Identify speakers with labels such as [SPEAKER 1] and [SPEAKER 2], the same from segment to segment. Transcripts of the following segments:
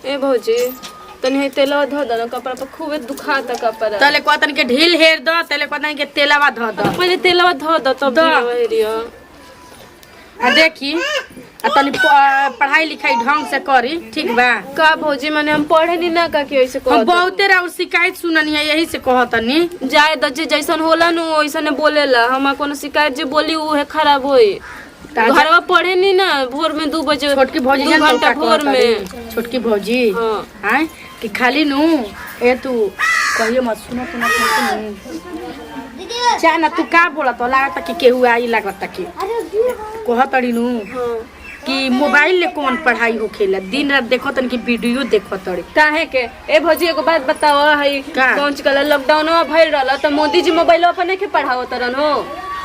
[SPEAKER 1] ए भौजी तनी तेलवा धो दो कपड़ा पर खूबे दुखाता कपड़ा
[SPEAKER 2] तले को तनी के ढील हेर दो तले को तनी के तेलवा धो दो
[SPEAKER 1] पहले तेलवा धो दो तब हेरियो
[SPEAKER 2] आ देखी आ तनी पढ़ाई लिखाई ढंग से करी ठीक बा
[SPEAKER 1] का भौजी माने हम पढ़े नी ना का के ऐसे
[SPEAKER 2] हम बहुते और शिकायत सुननी है यही से कहतनी
[SPEAKER 1] जाए द जैसन होला नु वैसने बोलेला हम कोनो शिकायत जे बोली उ है खराब होई घरवा पढ़े नी ना भोर में 2 बजे
[SPEAKER 2] छोटकी भौजी
[SPEAKER 1] 2 घंटा भोर में
[SPEAKER 2] छोटकी भौजी हां कि खाली नु ए तू कहियो मत सुनो जाना तू का बोला तो लागत कि केहू आई लागत कि कहतड़ी नु कि मोबाइल ले कौन पढ़ाई होखेला दिन रात देखो तन कि वीडियो देखो तड़ी
[SPEAKER 1] काहे के ए भौजी एगो बात बताओ हई कौन चला लॉकडाउन में भइल रहला त मोदी जी मोबाइल पर नहीं के पढ़ावत रहन हो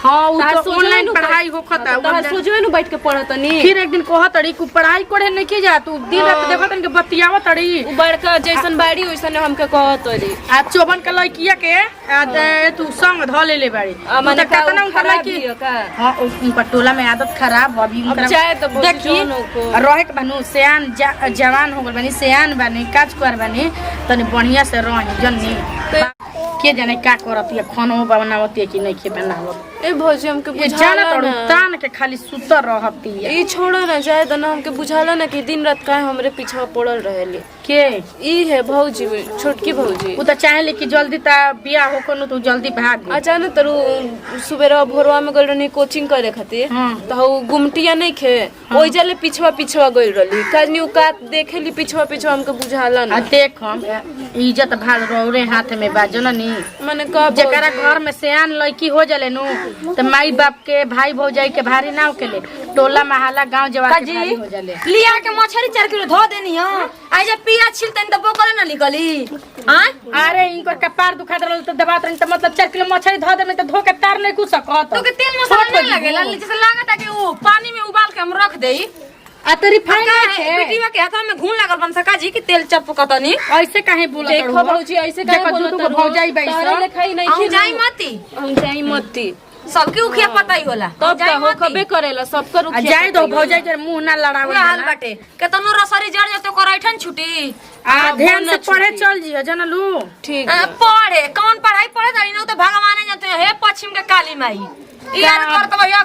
[SPEAKER 2] हां उ तो ऑनलाइन पढ़ाई होखता
[SPEAKER 1] त सोचवे नु बैठ के पढ़तनी
[SPEAKER 2] फिर एक दिन कहतड़ी कि पढ़ाई करे नहीं के जा तू दिन रात देखो तन के बतियावत तड़ी
[SPEAKER 1] उ बड़का जैसन बाड़ी वैसन हमके कहतड़ी
[SPEAKER 2] आ चोबन के लइकिया के तू संग ध ले बाड़ी
[SPEAKER 1] माने
[SPEAKER 2] कतना उनका लइकी हां उनका टोला में आदत खराब अभी उनका देखी रहे के बनू सियान जवान हो गल बनी सियान बनी काज कर बनी तनी बढ़िया से रह जन्नी के जाने का करती है खानो बनावती है कि नहीं के बनावत
[SPEAKER 1] ए भौजी हमके
[SPEAKER 2] बुझाला तोड़ तान के खाली सुतर रहती है
[SPEAKER 1] ई छोड़ो ना जाए दना हमके बुझाला ना कि दिन रात काहे हमरे पीछे पड़ल रहेली
[SPEAKER 2] के
[SPEAKER 1] ई है भौजी छोटकी भौजी
[SPEAKER 2] उ त चाहेले कि जल्दी ता बियाह हो कोनो तो जल्दी भाग
[SPEAKER 1] अचानक तरु सुबेरा भोरवा में गइल रहनी कोचिंग करे खातिर त हउ गुमटिया नहीं खे ओइ जाले पिछवा गइल रहली काजनी उ का देखेली पिछवा हमके बुझाला ना
[SPEAKER 2] देख हम इज्जत भाग रौरे हाथ में बाजन नी
[SPEAKER 1] माने का
[SPEAKER 2] जेकरा घर में सियान लड़की हो जले नु त माई बाप के भाई भौजाई के भारी ना होकेले टोला महल्ला गांव जवान के भारी हो जले
[SPEAKER 3] लिया के मछली 4 किलो धो देनी हो आई जे पिया छिलतन त बोकले ना निकली हां
[SPEAKER 2] अरे इनको कपार दुखा रहल त दबात रही त मतलब 4 किलो मछली धो दे में त धो के तार नहीं कुछ सकत
[SPEAKER 3] तो के तेल मसाला नहीं लगेला जैसे लागत है कि वो पानी में उबाल के हम रख देई
[SPEAKER 2] आ तो रिफाइन है
[SPEAKER 3] बेटीवा के हाथ में घून लागल बन सका जी कि तेल चपकतनी
[SPEAKER 2] ऐसे काहे बोलत
[SPEAKER 1] देखो भौजी ऐसे काहे बोलत
[SPEAKER 2] तो भौजाई बैसो
[SPEAKER 1] लिखाई नहीं
[SPEAKER 3] हम जाई मती
[SPEAKER 1] हम जाई मती
[SPEAKER 3] सबके उखिया पता ही होला
[SPEAKER 1] तब का हो कबे करेला सबका रुखिया
[SPEAKER 2] जाई दो भौजाई के मुंह ना लड़ावे
[SPEAKER 3] हाल बाटे केतनो रसरी जड़ जतो करैठन छुटी
[SPEAKER 2] आ ध्यान से पढ़े चल जियो जनलू
[SPEAKER 1] ठीक
[SPEAKER 3] पढ़े कौन पढ़ाई पढ़े जाई न तो भगवान जानते हे पश्चिम के काली माई यार कर तो या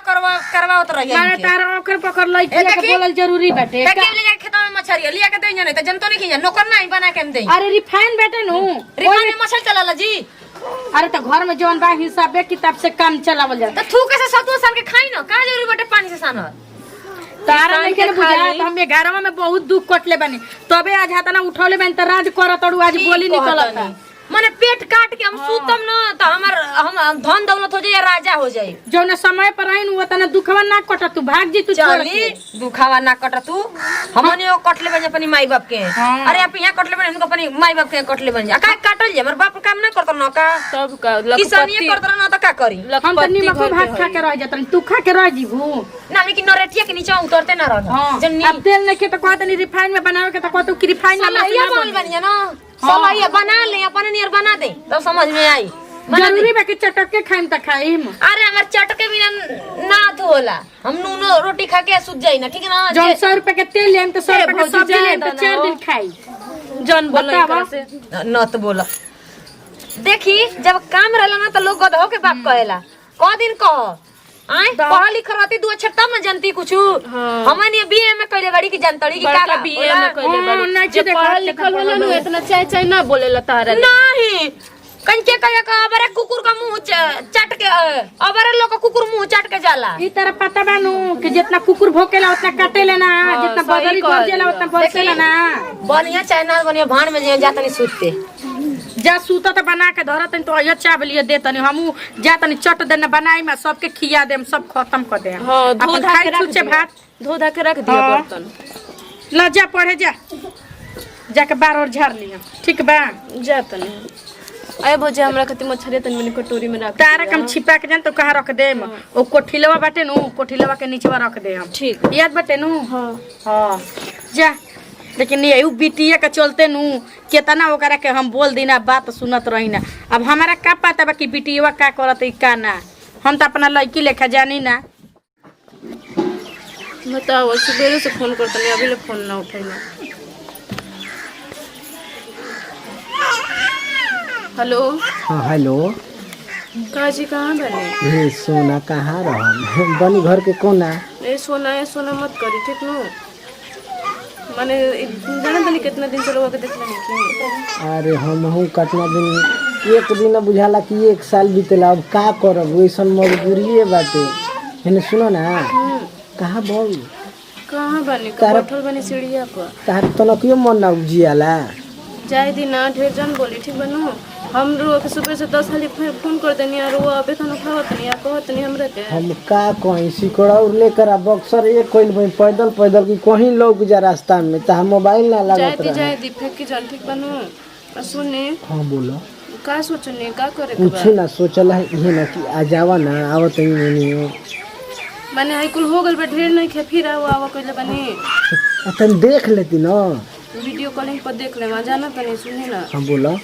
[SPEAKER 3] करवाओ तो रही
[SPEAKER 2] माने तार ओकर पकड़ लई के बोलल जरूरी बाटे
[SPEAKER 3] के ले जा खेत में मछरी लिया के देई नहीं त जनतो नहीं खिया नौकर नहीं बना के हम देई
[SPEAKER 2] अरे रिफाइन बेटे नु
[SPEAKER 3] रिफाइन में मछली चलाला जी
[SPEAKER 2] अरे तो घर में जवन बा हिसाबे किताब से काम चलावल जाता
[SPEAKER 3] त थूके से सतु सन के खाई न का जरूरी बाटे पानी से सान
[SPEAKER 2] तारा नहीं के बुझा त हम घरवा में बहुत दुख कटले बनी तबे आज हाथ ना उठौले बनी त राज कर तड़ू आज बोली निकलता
[SPEAKER 3] माने पेट काट के हम सूतम न त हम धन दौलत हो जाए राजा हो जाए
[SPEAKER 2] जौना समय पर आइन वो तना दुखवा ना कट तू भाग जी तू छोड़ के
[SPEAKER 3] दुखावा ना कट तू हमने ओ कटले बन अपनी माई बाप के अरे आप यहां कटले बन हमको अपनी माई बाप के कटले बन का काटल जे हमर बाप काम ना करत न का
[SPEAKER 1] सब का
[SPEAKER 3] किसानी करत न त का करी
[SPEAKER 2] हम त निमक भात खा के रह जतन तू खा के रह जीबू
[SPEAKER 3] ना लेकिन नरेटिया के नीचे उतरते ना रह
[SPEAKER 2] जन्नी अब तेल नहीं के त कहत नहीं रिफाइन में बनावे के त कहत कि रिफाइन में
[SPEAKER 3] ना बोल बनिया ना सलाइया बना ले अपन नियर बना दे तब समझ में आई
[SPEAKER 2] जरूरी बा कि चटक के खाइम त खाइम
[SPEAKER 3] अरे हमर चटके बिना ना तो होला हम नूनो रोटी खा के सूत जाई ना ठीक है ना
[SPEAKER 2] जो 100 रुपए के तेल लेम त 100 रुपए के सब्जी लेम त 4 दिन खाई
[SPEAKER 1] जन बोला से
[SPEAKER 3] न तो बोला देखी जब काम रहला ना त लोग गधो के बाप कहेला क दिन कह आय पढ़ा लिखल रहती 2 अक्षर तब न जानती कुछ हमने बीए में कइले बड़ी की जानतड़ी की का
[SPEAKER 1] बीए में कइले बड़ी जे पढ़ा लिखल होला नु इतना चाय ना बोलेला तारा
[SPEAKER 3] नहीं कंचे कया का अबरे कुकुर का मुंह चाट के अबरे लोग कुकुर मुंह चाट के जाला
[SPEAKER 2] ई तरह पता बानू कि जितना कुकुर भोकेला उतना काटेला ना जितना बदरी गरजेला उतना बरसेला ना
[SPEAKER 3] बढ़िया चाइना बढ़िया भान में जातनी सूतते
[SPEAKER 2] जा सूता त बना के धरत तो ये चावल ये देतनी हमू जातनी चट देना बनाई में सबके खिया देम सब खत्म कर देम
[SPEAKER 1] हां धो धा के रख
[SPEAKER 2] भात
[SPEAKER 1] धो धा के रख दिया बर्तन
[SPEAKER 2] ला जा पढ़े जा जाके बार और झाड़ लिया ठीक बा
[SPEAKER 1] जा तनी आए भौजी हमरा खातिर मछली तनी मैंने कटोरी में रख
[SPEAKER 2] तारा कम छिपा के जान तो कहां रख देम ओ कोठिलवा बाटे नु कोठिलवा के नीचेवा रख दे हम
[SPEAKER 1] ठीक
[SPEAKER 2] याद बाटे नु
[SPEAKER 1] हां
[SPEAKER 2] हां जा लेकिन ये बिटिया के चलते नु केतना ओकरा के हम बोल दिना बात सुनत रहिना अब हमारा का पता बा कि बिटिया का करत का ना हम त अपना लड़की लेखा जानी ना
[SPEAKER 1] बताओ सुबह से फोन करतनी अभी ले फोन ना उठैला हेलो।
[SPEAKER 4] हाँ हेलो।
[SPEAKER 1] काजी कहाँ बने?
[SPEAKER 4] ये सोना कहाँ रहन बनी घर के कोना?
[SPEAKER 1] ए सोना मत करी ठीक नो। माने जाना तनी कितना दिन से लोग देखले नहीं कि।
[SPEAKER 4] अरे हम कितना दिन एक दिन बुझाला कि 1 साल बीतेला। अब का करब वैसन मजबूरी बाटे। हेने सुनो ना कहाँ बोल
[SPEAKER 1] कहाँ बने बैठल बने सीढ़िया पर।
[SPEAKER 4] तार तनकियो मन ना उजियाला।
[SPEAKER 1] जाए दिन ना ढेर जन बोली ठीक बनू। हम रो के सुबह से 10 हाली फोन कर देनी और वो अबे खाना खावत नहीं कहत नहीं हमरा के। हम
[SPEAKER 4] का कहीं सिकड़ा और लेकर आ बक्सर एक कोइल में पैदल की कहीं लोग जा रास्ता में ता मोबाइल ना लागत रहे।
[SPEAKER 1] जाए दी फेंक के जन ठीक बनू। सुने
[SPEAKER 4] हां बोलो
[SPEAKER 1] का सोचने का करे के
[SPEAKER 4] कुछ ना सोचल है ये ना कि आ जावा ना आवत ही नहीं
[SPEAKER 1] माने हाई कुल हो गल बे ढेर नहीं खे फिर आवा कइले बनी।
[SPEAKER 4] तन देख लेती ना
[SPEAKER 1] वीडियो कॉलिंग पर देख ले जाना तनी सुनी ना।
[SPEAKER 4] हां बोलो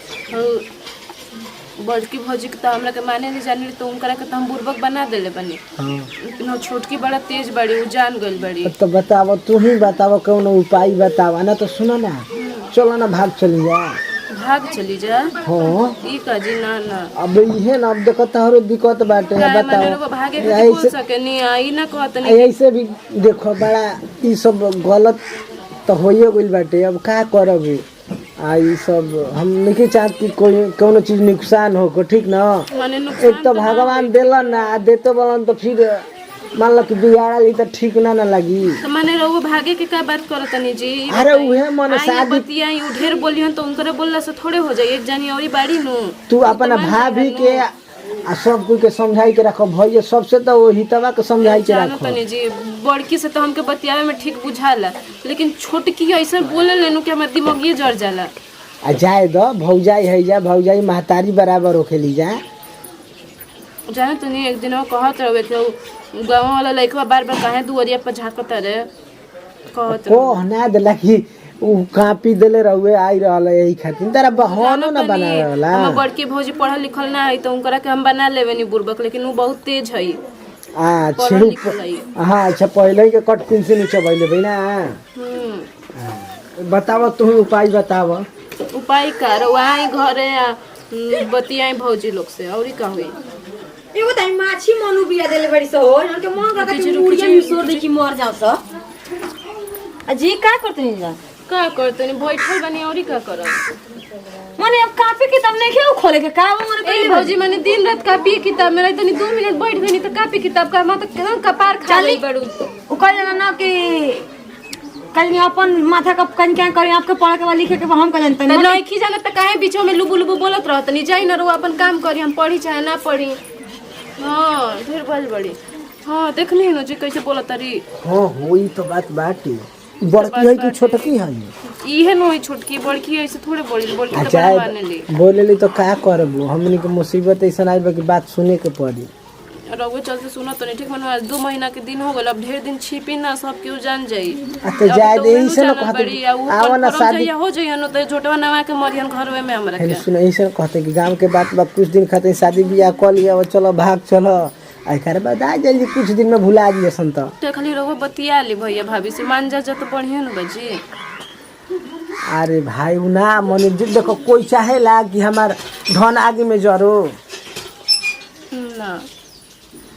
[SPEAKER 1] बड़की भौजी के तो हमरा के माने नहीं जानी तो उनकरा के तो हम बुर्बक बना देले बनी। हां छोटकी बड़ा तेज बड़ी उ जान गइल बड़ी।
[SPEAKER 4] तो बताओ तू ही बताओ कौन उपाय बतावा ना तो सुनो ना चलो ना भाग चली जा। हां ई का जी ना अब इहे ना अब देखो तोहरो दिक्कत बाटे बताओ
[SPEAKER 1] लोग भागे के बोल सके नहीं आई ना कहत नहीं
[SPEAKER 4] ऐसे भी देखो बड़ा ई सब गलत तो होइए गइल बाटे। अब का करब आई सब हम नहीं चाहत कि कोई कोनो चीज नुकसान हो को ठीक ना। एक तो भगवान देलन ना देतो बोलन तो फिर मान लो कि बिगाड़ा ली तो ठीक ना लगी।
[SPEAKER 1] तो माने रहो भागे के का बात करत नहीं जी।
[SPEAKER 4] अरे उहे मन शादी
[SPEAKER 1] बतिया उ ढेर बोलिहन तो उनकरे बोलला से थोड़े हो जाई। एक जानी औरी बाड़ी नु
[SPEAKER 4] तू अपन भाभी के आ सब कोई के समझाई के रखो भैया सबसे तो वो हितवा के समझाई के रखो।
[SPEAKER 1] तनी जी बड़की से तो हमके बतियावे में ठीक बुझाला लेकिन छोटकी ऐसे बोले लेनु कि हमर दिमाग जड़ जाला।
[SPEAKER 4] आ जाए दो भौजाई है जा भौजाई महतारी बराबर होखेली जा।
[SPEAKER 1] जाने तनी एक दिन कहत रहे कि गांव वाला लइकवा बार-बार काहे दुवरिया पर झाकत रे कहत
[SPEAKER 4] को ना देला कि उ कापी देले रहुए आई रहल यही खातिर तारा बहानो ना बना रहला।
[SPEAKER 1] हम बड़की भौजी पढ़ल लिखल ना है तो उनकरा के हम बना लेवेनी बुर्बक लेकिन उ बहुत तेज है।
[SPEAKER 4] अच्छा हां अच्छा पहले के कट पिन से नीचे बैले भइना। बताओ तू उपाय बताओ।
[SPEAKER 1] उपाय कर वहां घरे बतियाई भौजी लोग से औरी का होई।
[SPEAKER 3] एगो त माछी मनु बिया देले बड़ी सो हो के मन करता कि मुड़िया मिसोर दे कि मर जाओ स। अजी का करतनी जा
[SPEAKER 1] का करतनी बैठल बनी औरी का करब।
[SPEAKER 3] माने अब कॉपी किताब नहीं खेओ खोले के का मोर
[SPEAKER 1] ए भौजी माने दिन रात कॉपी किताब मेरा तनी 2 मिनट बैठ गनी तो कॉपी किताब का मत कपार खा गई बड़ू।
[SPEAKER 3] उ कह जाना ना कि कल अपन माथा का कन क्या करी आपके पढ़े के वाली लिखे के हम कह जानते
[SPEAKER 1] नहीं नहीं खी जाना त काहे बीचो में लुबु लुबु बोलत रहतनी जाई ना रो अपन काम करी हम पढ़ी चाहे ना पढ़ी। हां ढेर बल बड़ी हां देखनी न जी कैसे बोलत री।
[SPEAKER 4] हां होई तो बात बाटी बड़की है कि छोटकी है?
[SPEAKER 1] इहे न होई छोटकी बड़की ऐसे थोड़े बड़ी
[SPEAKER 4] अच्छा बोले ली तो का करबो हमनी के मुसीबत ऐसा आई बा कि बात सुने के पड़ी।
[SPEAKER 1] रघु चलते सुनो तो नहीं ठीक मन आज 2 महीना के दिन हो गल अब ढेर दिन छिपी ना सब केहू जान जाई।
[SPEAKER 4] तो जाय दे इसे न कहते आवा ना शादी
[SPEAKER 1] हो जाई न तो छोटवा नवा के मरियन घरवे में हमरा के
[SPEAKER 4] सुन इसे कहते कि गांव के बात बा कुछ दिन खातिर शादी बियाह कर लिया चलो भाग चलो आई करे बाद आ जल्दी कुछ दिन में भुला दिए सन तो
[SPEAKER 1] खाली रघु बतिया ली भैया भाभी से मान जा तो बढ़िया न बजी।
[SPEAKER 4] अरे भाई ना मन देखो कोई चाहेला कि हमार धन आगे में जरो
[SPEAKER 1] ना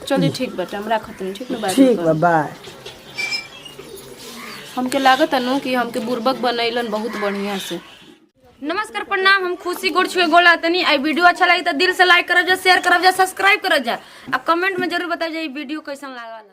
[SPEAKER 1] चलिए ठीक बाटे हम राखत नहीं ठीक न बात
[SPEAKER 4] ठीक बा बाय।
[SPEAKER 1] हमके लागत अनु कि हमके बुर्बक बनैलन बहुत बढ़िया से।
[SPEAKER 3] नमस्कार प्रणाम हम खुशी गोड़ छुए गोला तनी आई वीडियो अच्छा लगी तो दिल से लाइक करब जा शेयर करब जा सब्सक्राइब करब जा आ कमेंट में जरूर बताइए ये वीडियो कैसन लागल।